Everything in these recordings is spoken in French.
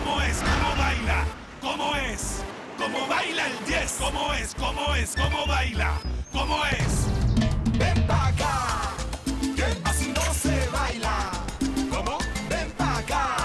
¿Cómo es? ¿Cómo baila? ¿Cómo es? ¿Cómo baila el 10? ¿Cómo es? ¿Cómo es? ¿Cómo baila? ¿Cómo es? Ven pa' acá, que así no se baila. ¿Cómo? Ven pa' acá.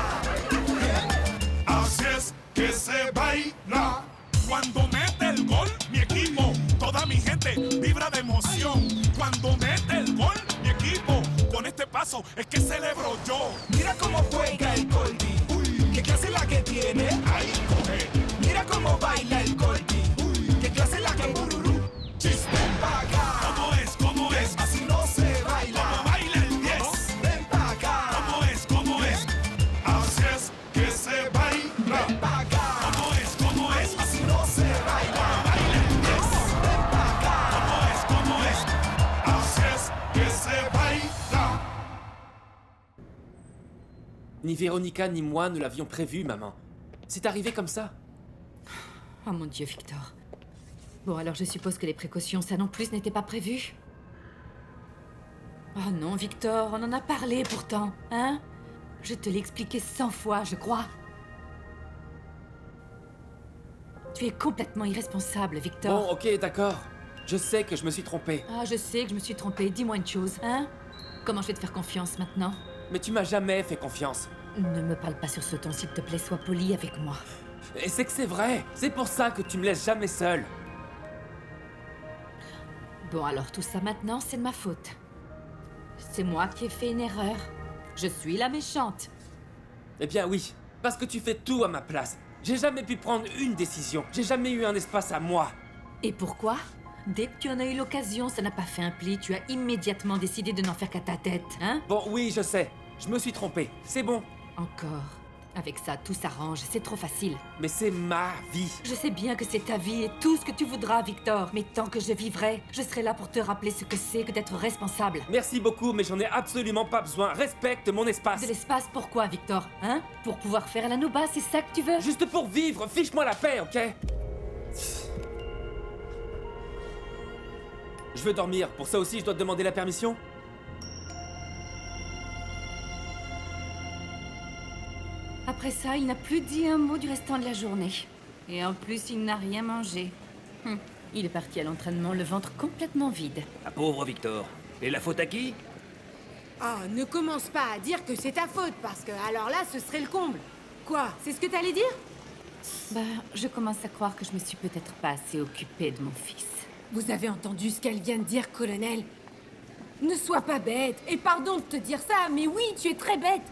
Así es que se baila. Cuando mete el gol, mi equipo, toda mi gente vibra de emoción. Cuando mete el gol, mi equipo, con este paso es que celebro yo. Mira cómo juega el Goldie. Uy, qué clase la que tiene. Ahí coge. Mira cómo baila el Goldie. Uy, qué clase la que bururú. Chiste. Ven pa' acá. ¿Cómo es? ¿Cómo es? Así no se baila. ¿Cómo baila el 10? Ven pa' acá. ¿Cómo es? ¿Cómo es? Así es que se baila. Ven pa' acá. ¿Cómo es? ¿Cómo es? Así no se baila. Baila el 10. Ven pa' acá. ¿Cómo es? ¿Cómo es? Así es que se baila. Ni Véronica ni moi ne l'avions prévu, maman. C'est arrivé comme ça. Oh mon Dieu, Victor. Bon, alors je suppose que les précautions, ça non plus n'était pas prévu. Oh non, Victor, on en a parlé pourtant, hein? Je te l'ai expliqué 100 fois, je crois. Tu es complètement irresponsable, Victor. Bon, ok, d'accord. Je sais que je me suis trompé. Ah, je sais que je me suis trompée. Dis-moi une chose, hein? Comment je vais te faire confiance maintenant? Mais tu m'as jamais fait confiance. Ne me parle pas sur ce ton, s'il te plaît, sois poli avec moi. Et c'est que c'est vrai. C'est pour ça que tu me laisses jamais seul. Bon, alors tout ça maintenant, c'est de ma faute. C'est moi qui ai fait une erreur. Je suis la méchante. Eh bien oui, parce que tu fais tout à ma place. J'ai jamais pu prendre une décision. J'ai jamais eu un espace à moi. Et pourquoi? Dès que tu en as eu l'occasion, ça n'a pas fait un pli, tu as immédiatement décidé de n'en faire qu'à ta tête, hein? Bon, oui, je sais. Je me suis trompé. C'est bon. Encore. Avec ça, tout s'arrange, c'est trop facile. Mais c'est ma vie. Je sais bien que c'est ta vie et tout ce que tu voudras, Victor. Mais tant que je vivrai, je serai là pour te rappeler ce que c'est que d'être responsable. Merci beaucoup, mais j'en ai absolument pas besoin. Respecte mon espace. De l'espace, pourquoi, Victor? Hein? Pour pouvoir faire la nouba, c'est ça que tu veux? Juste pour vivre. Fiche-moi la paix, ok? Je veux dormir. Pour ça aussi, je dois te demander la permission? Après ça, il n'a plus dit un mot du restant de la journée. Et en plus, il n'a rien mangé. Il est parti à l'entraînement, le ventre complètement vide. Ah pauvre Victor. Et la faute à qui? Ah, ne commence pas à dire que c'est ta faute, parce que alors là, ce serait le comble. Quoi? C'est ce que t'allais dire? Bah, je commence à croire que je me suis peut-être pas assez occupée de mon fils. Vous avez entendu ce qu'elle vient de dire, colonel? Ne sois pas bête. Et pardon de te dire ça, mais oui, tu es très bête.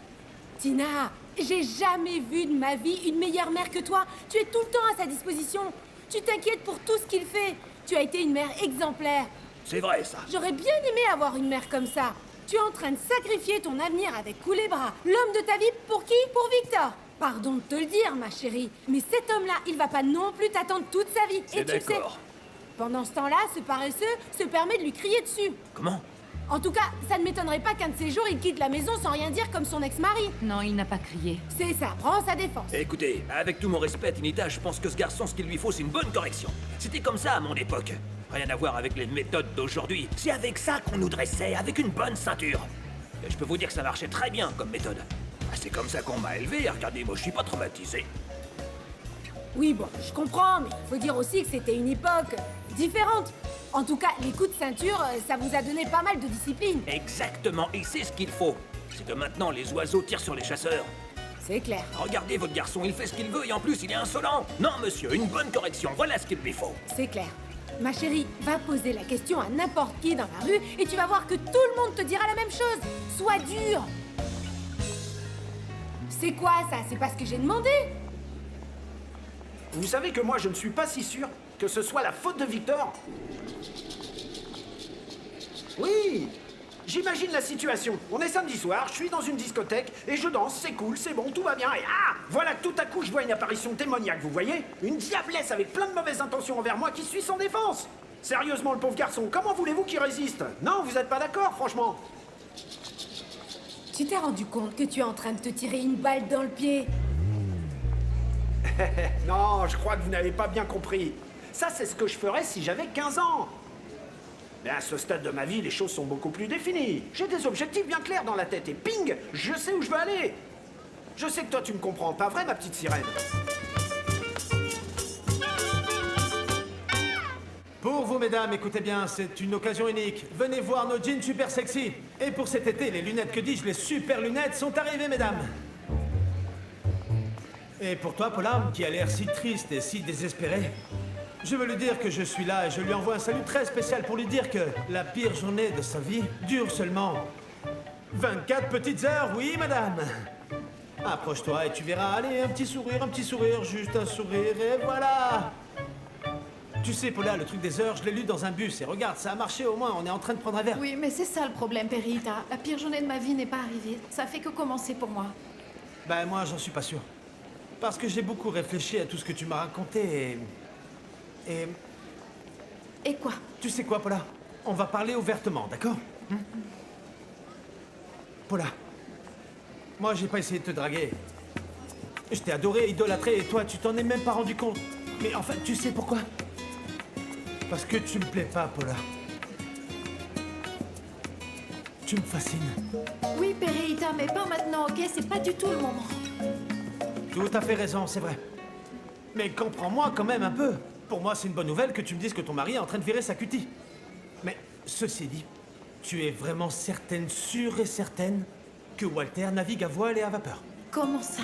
Tina, j'ai jamais vu de ma vie une meilleure mère que toi. Tu es tout le temps à sa disposition. Tu t'inquiètes pour tout ce qu'il fait. Tu as été une mère exemplaire. C'est vrai ça. J'aurais bien aimé avoir une mère comme ça. Tu es en train de sacrifier ton avenir avec tous les bras. L'homme de ta vie, pour qui? Pour Victor. Pardon de te le dire, ma chérie, mais cet homme-là, il va pas non plus t'attendre toute sa vie. C'est Et tu le sais. d'accord. Pendant ce temps-là, ce paresseux se permet de lui crier dessus. Comment? En tout cas, ça ne m'étonnerait pas qu'un de ces jours, il quitte la maison sans rien dire comme son ex-mari. Non, il n'a pas crié. C'est ça, prends sa défense. Écoutez, avec tout mon respect, Tinita, je pense que ce garçon, ce qu'il lui faut, c'est une bonne correction. C'était comme ça à mon époque. Rien à voir avec les méthodes d'aujourd'hui. C'est avec ça qu'on nous dressait, avec une bonne ceinture. Et je peux vous dire que ça marchait très bien comme méthode. Ah, c'est comme ça qu'on m'a élevé, regardez, moi je suis pas traumatisé. Oui, bon, je comprends, mais il faut dire aussi que c'était une époque différente. En tout cas, les coups de ceinture, ça vous a donné pas mal de discipline. Exactement, et c'est ce qu'il faut. C'est que maintenant les oiseaux tirent sur les chasseurs. C'est clair. Regardez votre garçon, il fait ce qu'il veut et en plus il est insolent. Non monsieur, une bonne correction, voilà ce qu'il lui faut. C'est clair. Ma chérie, va poser la question à n'importe qui dans la rue et tu vas voir que tout le monde te dira la même chose. Sois dur. C'est quoi ça? C'est pas ce que j'ai demandé. Vous savez que moi je ne suis pas si sûr que ce soit la faute de Victor. Oui, j'imagine la situation. On est samedi soir, je suis dans une discothèque et je danse, c'est cool, c'est bon, tout va bien et ah, voilà que tout à coup je vois une apparition démoniaque, vous voyez? Une diablesse avec plein de mauvaises intentions envers moi qui suit sans défense. Sérieusement le pauvre garçon, comment voulez-vous qu'il résiste? Non, vous êtes pas d'accord, franchement. Tu t'es rendu compte que tu es en train de te tirer une balle dans le pied? Non, je crois que vous n'avez pas bien compris. Ça, c'est ce que je ferais si j'avais 15 ans. Mais à ce stade de ma vie, les choses sont beaucoup plus définies. J'ai des objectifs bien clairs dans la tête et ping, je sais où je veux aller. Je sais que toi tu me comprends, pas vrai ma petite sirène? Pour vous, mesdames, écoutez bien, c'est une occasion unique. Venez voir nos jeans super sexy. Et pour cet été, les lunettes, que dis-je, les super lunettes sont arrivées, mesdames. Et pour toi, Paula, qui a l'air si triste et si désespérée, je veux lui dire que je suis là et je lui envoie un salut très spécial pour lui dire que la pire journée de sa vie dure seulement 24 petites heures, oui, madame. Approche-toi et tu verras. Allez, un petit sourire, juste un sourire, et voilà. Tu sais, Paula, le truc des heures, je l'ai lu dans un bus, et regarde, ça a marché au moins, on est en train de prendre un verre. Oui, mais c'est ça le problème, Perita. La pire journée de ma vie n'est pas arrivée. Ça fait que commencer pour moi. Ben, moi, j'en suis pas sûr. Parce que j'ai beaucoup réfléchi à tout ce que tu m'as raconté, et... Et quoi? Tu sais quoi, Paula? On va parler ouvertement, d'accord? Paula, moi, j'ai pas essayé de te draguer. Je t'ai adoré, idolâtré, et toi, tu t'en es même pas rendu compte. Mais enfin, tu sais pourquoi? Parce que tu me plais pas, Paula. Tu me fascines. Oui, Perita, mais pas maintenant, ok? C'est pas du tout le moment. Tout à fait raison, c'est vrai. Mais comprends-moi quand même un peu. Pour moi, c'est une bonne nouvelle que tu me dises que ton mari est en train de virer sa cutie. Mais ceci dit, tu es vraiment certaine, sûre et certaine, que Walter navigue à voile et à vapeur? Comment ça?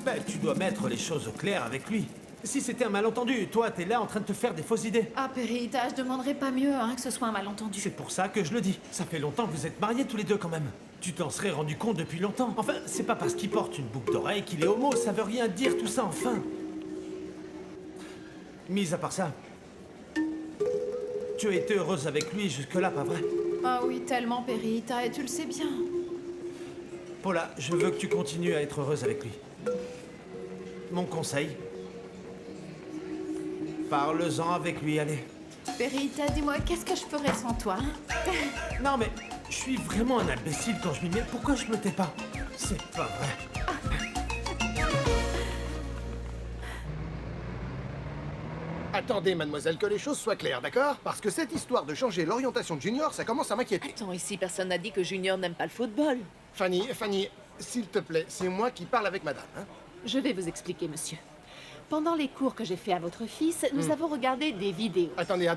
Ben, tu dois mettre les choses au clair avec lui. Si c'était un malentendu, toi, t'es là en train de te faire des fausses idées. Ah, Perita, je demanderais pas mieux, hein, que ce soit un malentendu. C'est pour ça que je le dis. Ça fait longtemps que vous êtes mariés tous les deux quand même. Tu t'en serais rendu compte depuis longtemps. Enfin, c'est pas parce qu'il porte une boucle d'oreille qu'il est homo, ça veut rien dire tout ça, enfin. Mis à part ça, tu as été heureuse avec lui jusque-là, pas vrai? Ah oui, tellement, Perita, et tu le sais bien. Paula, je veux que tu continues à être heureuse avec lui. Mon conseil, parle-en avec lui, allez. Perita, dis-moi, qu'est-ce que je ferais sans toi, hein? Non mais, je suis vraiment un imbécile quand je m'y mets. Pourquoi je me tais pas? C'est pas vrai. Attendez, mademoiselle, que les choses soient claires, d'accord? Parce que cette histoire de changer l'orientation de Junior, ça commence à m'inquiéter. Attends, ici, personne n'a dit que Junior n'aime pas le football. Fanny, s'il te plaît, c'est moi qui parle avec madame, hein? Je vais vous expliquer, monsieur. Pendant les cours que j'ai fait à votre fils, nous avons regardé des vidéos. Attendez.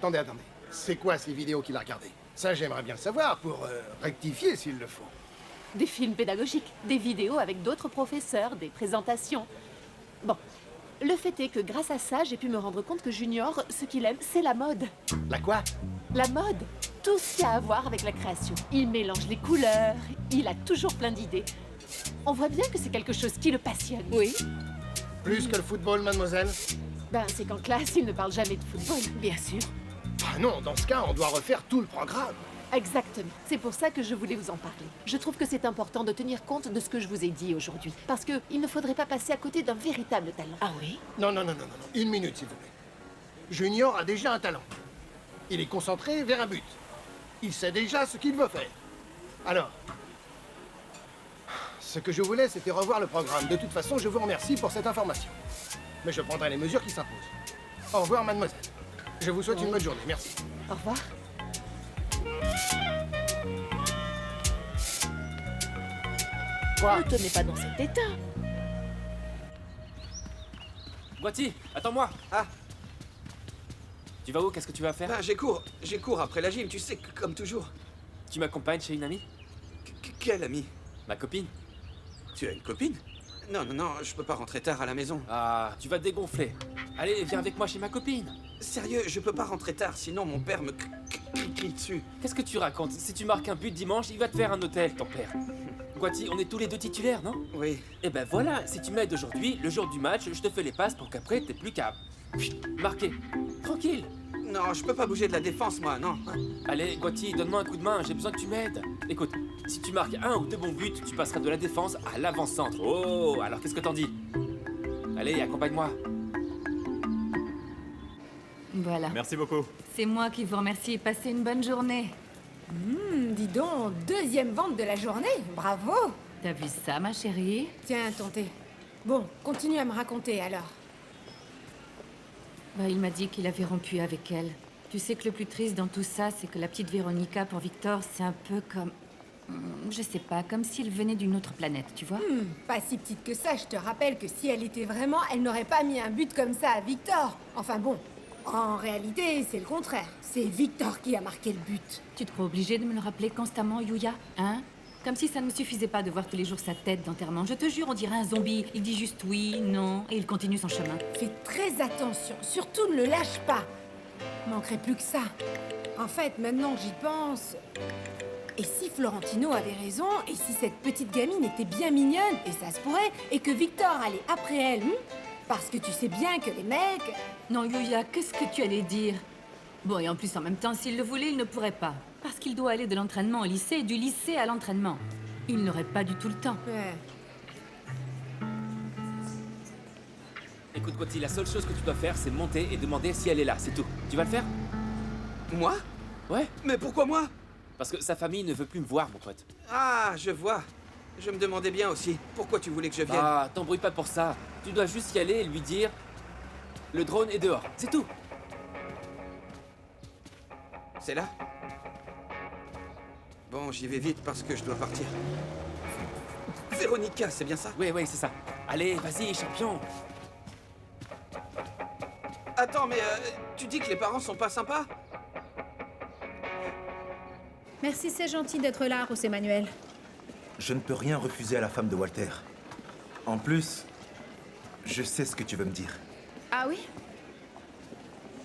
C'est quoi ces vidéos qu'il a regardées? Ça, j'aimerais bien le savoir pour rectifier s'il le faut. Des films pédagogiques, des vidéos avec d'autres professeurs, des présentations. Bon, le fait est que grâce à ça, j'ai pu me rendre compte que Junior, ce qu'il aime, c'est la mode. La quoi? La mode. Tout ce qui a à voir avec la création. Il mélange les couleurs, il a toujours plein d'idées. On voit bien que c'est quelque chose qui le passionne. Oui, Plus que le football, mademoiselle? Ben, c'est qu'en classe, il ne parle jamais de football. bien sûr. Ah non, dans ce cas, on doit refaire tout le programme. Exactement. C'est pour ça que je voulais vous en parler. Je trouve que c'est important de tenir compte de ce que je vous ai dit aujourd'hui. Parce que il ne faudrait pas passer à côté d'un véritable talent. Ah oui? Non. Une minute, s'il vous plaît. Junior a déjà un talent. Il est concentré vers un but. Il sait déjà ce qu'il veut faire. Alors, ce que je voulais, c'était revoir le programme. De toute façon, je vous remercie pour cette information. Mais je prendrai les mesures qui s'imposent. Au revoir, mademoiselle. Je vous souhaite une bonne journée. Merci. Au revoir. Quoi? Ne tenez pas dans cet état. Guati, attends-moi. Ah. Tu vas où? Qu'est-ce que tu vas faire? Ah, j'ai cours après la gym, tu sais, comme toujours. Tu m'accompagnes chez une amie? Quelle amie? Ma copine. Tu as une copine? Non, je peux pas rentrer tard à la maison. Ah, tu vas te dégonfler. Allez, viens avec moi chez ma copine. Sérieux, je peux pas rentrer tard, sinon mon père me crie dessus. Qu'est-ce que tu racontes? Si tu marques un but dimanche, il va te faire un hôtel, ton père. Guati, on est tous les deux titulaires, non? Oui. Eh ben voilà, si tu m'aides aujourd'hui, le jour du match, je te fais les passes pour qu'après, t'aies plus qu'à marquer. Tranquille. Non, je peux pas bouger de la défense, moi, non. Allez, Guati, donne-moi un coup de main, j'ai besoin que tu m'aides. Écoute, si tu marques un ou deux bons buts, tu passeras de la défense à l'avant-centre. Oh, alors qu'est-ce que t'en dis? Allez, accompagne-moi. Voilà. Merci beaucoup. C'est moi qui vous remercie. Passez une bonne journée. Dis donc, deuxième vente de la journée. Bravo. T'as vu ça, ma chérie? Tiens, tentez. Bon, continue à me raconter alors. Bah, il m'a dit qu'il avait rompu avec elle. Tu sais que le plus triste dans tout ça, c'est que la petite Véronica, pour Victor, c'est un peu comme... Je sais pas, comme s'il venait d'une autre planète, tu vois? Pas si petite que ça, je te rappelle que si elle était vraiment, elle n'aurait pas mis un but comme ça à Victor. Enfin bon, en réalité, c'est le contraire. C'est Victor qui a marqué le but. Tu te crois obligé de me le rappeler constamment, Yuya? Hein? Comme si ça ne me suffisait pas de voir tous les jours sa tête d'enterrement. Je te jure, on dirait un zombie. Il dit juste oui, non, et il continue son chemin. Fais très attention, surtout ne le lâche pas. Manquerait plus que ça. En fait, maintenant que j'y pense... Et si Florentino avait raison, et si cette petite gamine était bien mignonne, et ça se pourrait, et que Victor allait après elle, parce que tu sais bien que les mecs... Non, Yuya, qu'est-ce que tu allais dire? Bon, et en plus, en même temps, s'il le voulait, il ne pourrait pas. Parce qu'il doit aller de l'entraînement au lycée et du lycée à l'entraînement. Il n'aurait pas du tout le temps. Ouais. Écoute, Gotti, la seule chose que tu dois faire, c'est monter et demander si elle est là, c'est tout. Tu vas le faire? Moi? Ouais. Mais pourquoi moi? Parce que sa famille ne veut plus me voir, mon pote. Ah, je vois. Je me demandais bien aussi. Pourquoi tu voulais que je vienne? Ah, t'embrouille pas pour ça. Tu dois juste y aller et lui dire... Le drone est dehors, c'est tout. C'est là? Bon, j'y vais vite parce que je dois partir. Véronica, c'est bien ça? Oui, c'est ça. Allez, vas-y, champion. Attends, mais tu dis que les parents sont pas sympas? Merci, c'est gentil d'être là, José Manuel. Je ne peux rien refuser à la femme de Walter. En plus, je sais ce que tu veux me dire. Ah oui?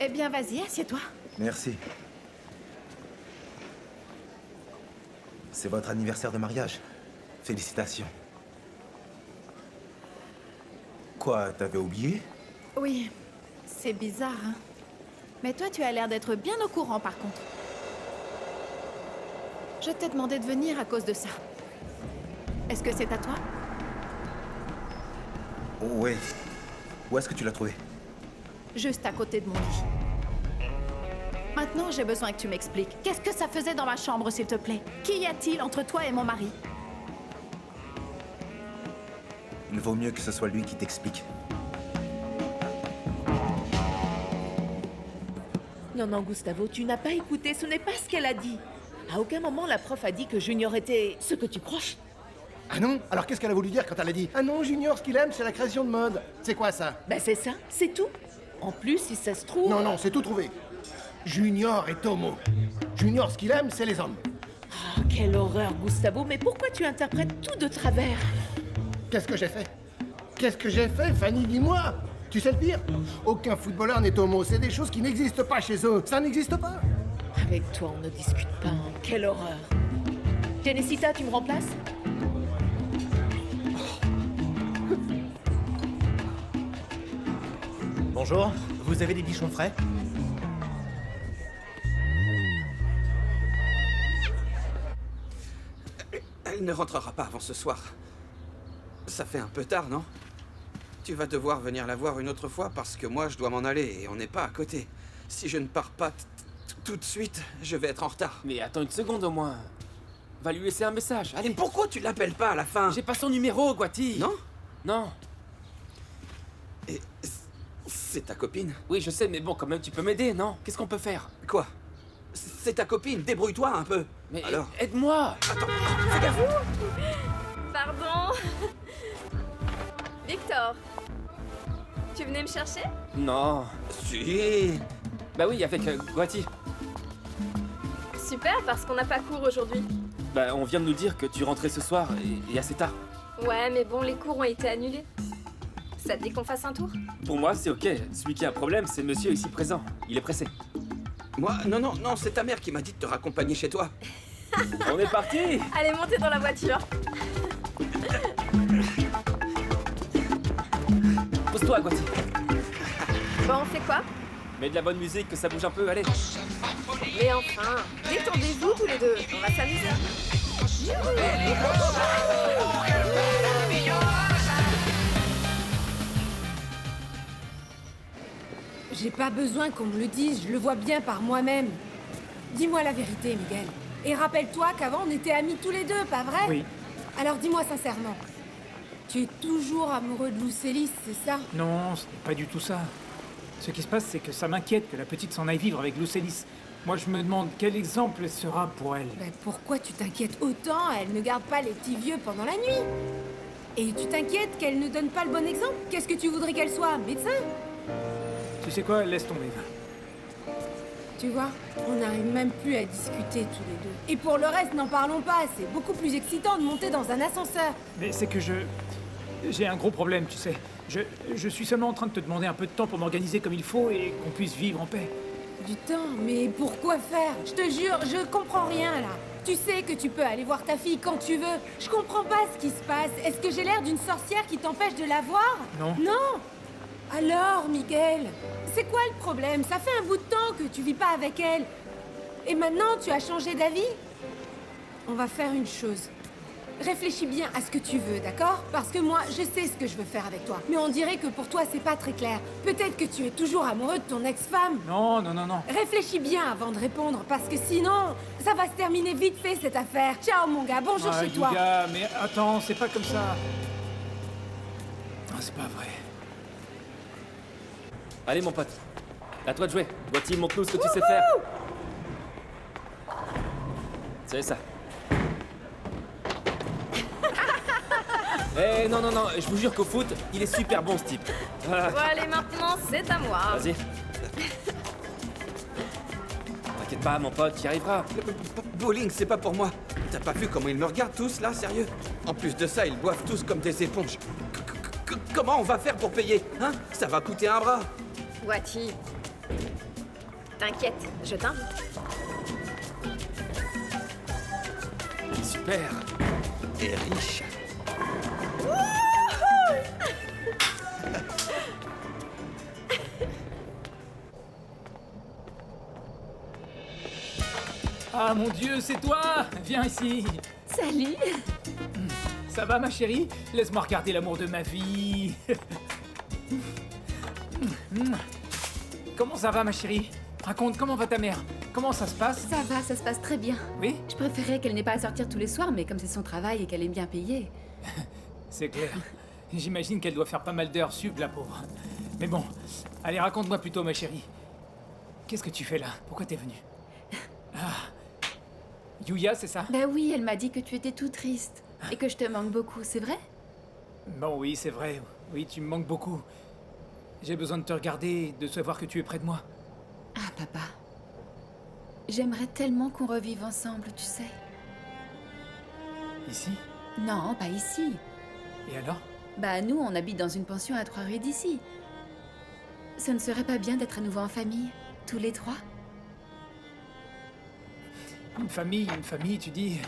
Eh bien, vas-y, assieds-toi. Merci. C'est votre anniversaire de mariage. Félicitations. Quoi, t'avais oublié? Oui, c'est bizarre, hein. Mais toi, tu as l'air d'être bien au courant, par contre. Je t'ai demandé de venir à cause de ça. Est-ce que c'est à toi? Oui. Où est-ce que tu l'as trouvé? Juste à côté de mon lit. Maintenant, j'ai besoin que tu m'expliques. Qu'est-ce que ça faisait dans ma chambre, s'il te plaît? Qu'y a-t-il entre toi et mon mari? Il vaut mieux que ce soit lui qui t'explique. Non, Gustavo, tu n'as pas écouté, ce n'est pas ce qu'elle a dit. À aucun moment, la prof a dit que Junior était ce que tu crois. Ah non? Alors qu'est-ce qu'elle a voulu dire quand elle a dit « Ah non, Junior, ce qu'il aime, c'est la création de mode ». C'est quoi ça? Ben c'est ça, c'est tout. En plus, si ça se trouve... Non, c'est tout trouvé. Junior est homo. Junior, ce qu'il aime, c'est les hommes. Ah, quelle horreur, Gustavo, mais pourquoi tu interprètes tout de travers? Qu'est-ce que j'ai fait? Qu'est-ce que j'ai fait, Fanny? Dis-moi. Tu sais le pire? Aucun footballeur n'est homo. C'est des choses qui n'existent pas chez eux. Ça n'existe pas. Avec toi, on ne discute pas. Hein. Quelle horreur. Genesita, tu me remplaces? Bonjour, vous avez des bichons frais? Elle ne rentrera pas avant ce soir. Ça fait un peu tard, non? Tu vas devoir venir la voir une autre fois parce que moi, je dois m'en aller et on n'est pas à côté. Si je ne pars pas tout de suite, je vais être en retard. Mais attends une seconde au moins. Va lui laisser un message, allez. Et pourquoi tu l'appelles pas à la fin? J'ai pas son numéro, Guati. Non? Non. Et c'est ta copine? Oui, je sais, mais bon, quand même, tu peux m'aider, non? Qu'est-ce qu'on peut faire? Quoi? C'est ta copine, débrouille-toi un peu. Mais alors? Aide-moi! Attends, fais gaffe! Pardon? Victor, tu venais me chercher? Non. Si. Bah oui, avec Guati. Super, parce qu'on n'a pas cours aujourd'hui. Bah, on vient de nous dire que tu rentrais ce soir et assez tard. Ouais, mais bon, les cours ont été annulés. Ça te dit qu'on fasse un tour? Pour moi, c'est ok. Celui qui a un problème, c'est monsieur ici présent. Il est pressé. Moi? Non, c'est ta mère qui m'a dit de te raccompagner chez toi. On est parti! Allez, montez dans la voiture. Pose-toi, Guati. Bon, on fait quoi? Mets de la bonne musique, que ça bouge un peu, allez. Mais enfin, détendez-vous tous les deux. On va s'amuser. J'ai pas besoin qu'on me le dise, je le vois bien par moi-même. Dis-moi la vérité, Miguel. Et rappelle-toi qu'avant on était amis tous les deux, pas vrai? Oui. Alors dis-moi sincèrement, tu es toujours amoureux de Lucélis, c'est ça? Non, ce n'est pas du tout ça. Ce qui se passe, c'est que ça m'inquiète que la petite s'en aille vivre avec Lucélis. Moi, je me demande quel exemple sera pour elle. Ben, pourquoi tu t'inquiètes autant? Elle ne garde pas les petits vieux pendant la nuit. Et tu t'inquiètes qu'elle ne donne pas le bon exemple? Qu'est-ce que tu voudrais qu'elle soit? Médecin? Tu sais quoi? Laisse tomber. Tu vois, on n'arrive même plus à discuter tous les deux. Et pour le reste, n'en parlons pas. C'est beaucoup plus excitant de monter dans un ascenseur. Mais c'est que j'ai un gros problème, tu sais. Je suis seulement en train de te demander un peu de temps pour m'organiser comme il faut et qu'on puisse vivre en paix. Du temps? Mais pourquoi faire? Je te jure, je comprends rien là. Tu sais que tu peux aller voir ta fille quand tu veux. Je comprends pas ce qui se passe. Est-ce que j'ai l'air d'une sorcière qui t'empêche de la voir? Non. Non? Alors, Miguel, c'est quoi le problème? Ça fait un bout de temps que tu vis pas avec elle. Et maintenant, tu as changé d'avis? On va faire une chose. Réfléchis bien à ce que tu veux, d'accord? Parce que moi, je sais ce que je veux faire avec toi. Mais on dirait que pour toi, c'est pas très clair. Peut-être que tu es toujours amoureux de ton ex-femme. Non, non, non, non. Réfléchis bien avant de répondre, parce que sinon, ça va se terminer vite fait, cette affaire. Ciao, mon gars, bonjour chez toi. Yuya, mais attends, c'est pas comme ça. Ah, c'est pas vrai. Allez, mon pote. À toi de jouer. Voici, montre-nous ce que tu sais faire. C'est ça. Eh non, non, non, je vous jure qu'au foot, il est super bon ce type. Voilà. Bon, allez, maintenant, c'est à moi. Vas-y. T'inquiète pas, mon pote, tu y arriveras. Bowling, c'est pas pour moi. T'as pas vu comment ils me regardent tous, là, sérieux? En plus de ça, ils boivent tous comme des éponges. Comment on va faire pour payer? Hein? Ça va coûter un bras. Wati. T'inquiète, je t'invite. Super. Et riche. Ah mon Dieu, c'est toi! Viens ici! Salut! Ça va ma chérie? Laisse-moi regarder l'amour de ma vie! Comment ça va ma chérie? Raconte, comment va ta mère? Comment ça se passe? Ça va, ça se passe très bien. Oui? Je préférais qu'elle n'ait pas à sortir tous les soirs, mais comme c'est son travail et qu'elle est bien payée... C'est clair. J'imagine qu'elle doit faire pas mal d'heures sup, la pauvre. Mais bon, allez, raconte-moi plutôt ma chérie. Qu'est-ce que tu fais là? Pourquoi t'es venue? Ah... Yuya, c'est ça? Bah oui, elle m'a dit que tu étais tout triste. Et que je te manque beaucoup, c'est vrai? Bon, oui, c'est vrai. Oui, tu me manques beaucoup. J'ai besoin de te regarder, de savoir que tu es près de moi. Ah, papa. J'aimerais tellement qu'on revive ensemble, tu sais. Ici? Non, pas ici. Et alors? Bah, nous, on habite dans une pension à 3 rues d'ici. Ce ne serait pas bien d'être à nouveau en famille, tous les trois? Une famille, tu dis...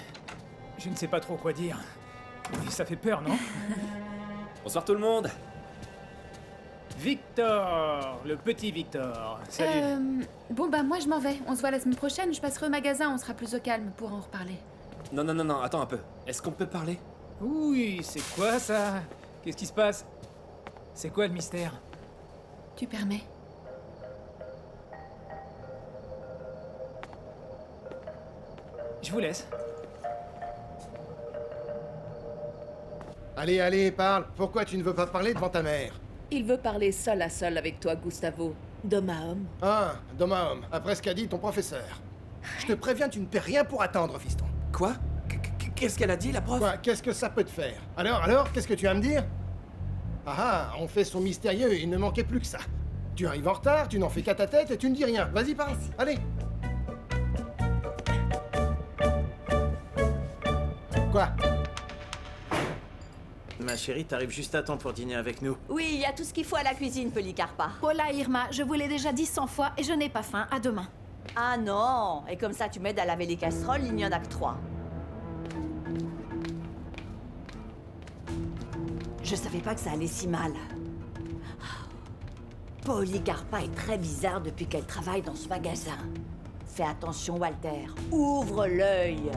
Je ne sais pas trop quoi dire. Oui, ça fait peur, non? Bonsoir tout le monde. Victor, le petit Victor. Salut. Bon, bah moi je m'en vais. On se voit la semaine prochaine, je passerai au magasin, on sera plus au calme pour en reparler. Non, non, non, non, attends un peu. Est-ce qu'on peut parler? Oui, c'est quoi ça? Qu'est-ce qui se passe? C'est quoi le mystère? Tu permets? Je vous laisse. Allez, allez, parle. Pourquoi tu ne veux pas parler devant ta mère? Il veut parler seul à seul avec toi, Gustavo. D'homme à homme. Ah, d'homme à homme, après ce qu'a dit ton professeur. Je te préviens, tu ne paies rien pour attendre, fiston. Quoi? Qu'est-ce qu'elle a dit, la prof? Quoi? Qu'est-ce que ça peut te faire? Alors, qu'est-ce que tu vas me dire? Ah, on fait son mystérieux, il ne manquait plus que ça. Tu arrives en retard, tu n'en fais qu'à ta tête et tu ne dis rien. Vas-y, parle. Allez. Quoi? Ma chérie, t'arrives juste à temps pour dîner avec nous. Oui, il y a tout ce qu'il faut à la cuisine, Policarpa. Paula, Irma, je vous l'ai déjà dit 100 fois et je n'ai pas faim. À demain. Ah non! Et comme ça, tu m'aides à laver les casseroles, il n'y en a que 3. Je savais pas que ça allait si mal. Policarpa est très bizarre depuis qu'elle travaille dans ce magasin. Fais attention, Walter. Ouvre l'œil.